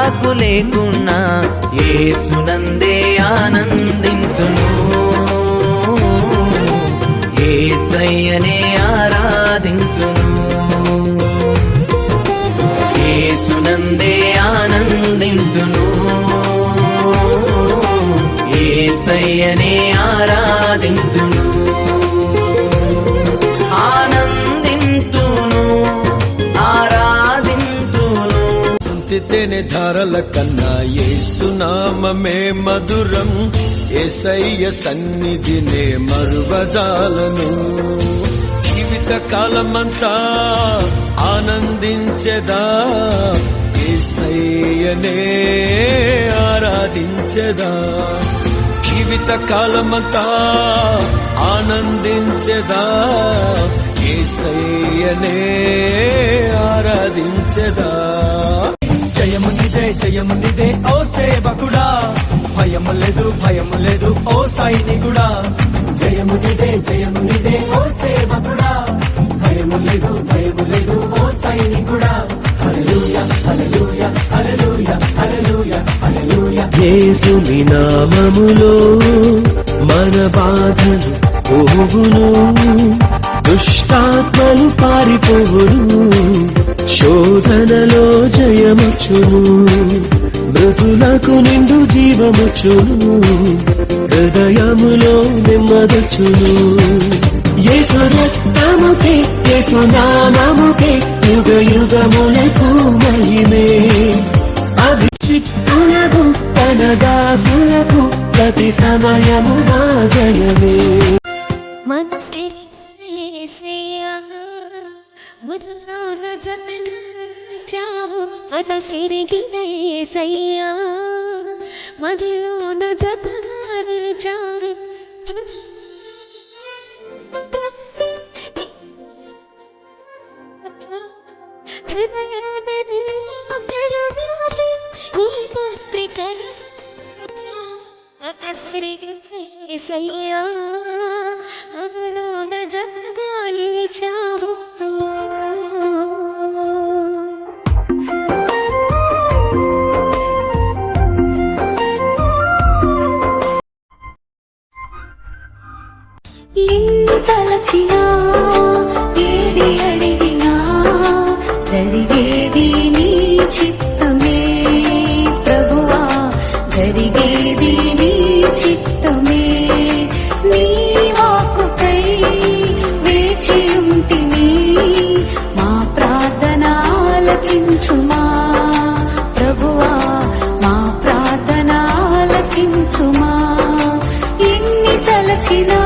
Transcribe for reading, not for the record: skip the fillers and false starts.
నాకు లేకున్నా యేసునందే ఆనందింతును, యేసయ్యనే ఆరాధింతును, యేసునందే ఆనందింతును, యేసయ్యనే ఆరాధింతును, ఆనందింతును, ఆరాధింతును. తేనె ధారల కన్నా యేసునామమే మధురం, యేసయ్య సన్నిధినే మరువజాలను. జీవిత కాలమంతా ఆనందించెదా, యేసయ్యనే ఆరాధించెదా. జీవిత కాలమంతా ఆనందించెదా, యేసయ్యనే ఆరాధించెదా. జయము నిదే జయము నిదే ఓ సేవకుడా, భయము లేదు భయము లేదు ఓ సైనికుడా. జయము నిదే జయము నిదే ఓ సేవకుడా, భయము లేదు భయము లేదు ఓ సైనికుడా. హల్లెలూయా హల్లెలూయా హల్లెలూయా హల్లెలూయా హల్లెలూయా. యేసుని నామములో మన బాధలు పోవును, దుష్టాత్మలు పారిపోవును, శోధనలో జయముచును, మృతులకు నిండు జీవముచును, హృదయములో నెమ్మదొచ్చును. యేసు రక్తముకే యేసు నామముకే యుగ యుగములకు మహిమే. అభిషిక్తులకు తన దాసులకు ప్రతి సమయము నా జయమే. ముద్రాన జన్మించావు మన తిరిగిన యేసయ్యా, మదిలోన జతదారిచావు. యేసయ్యా మదిలోన జతదారిచావు. నిన్ను తలచినా ఏది అడిగినా జరిగేది నీ చిత్తమే ప్రభువా, జరిగేది నీ చిత్తమే. నీ వాక్కుకై వేచి ఉంటిని, మా ప్రార్థన ఆలకించుమా ప్రభువా, మా ప్రార్థన ఆలకించుమా. ఎన్ని తలచినా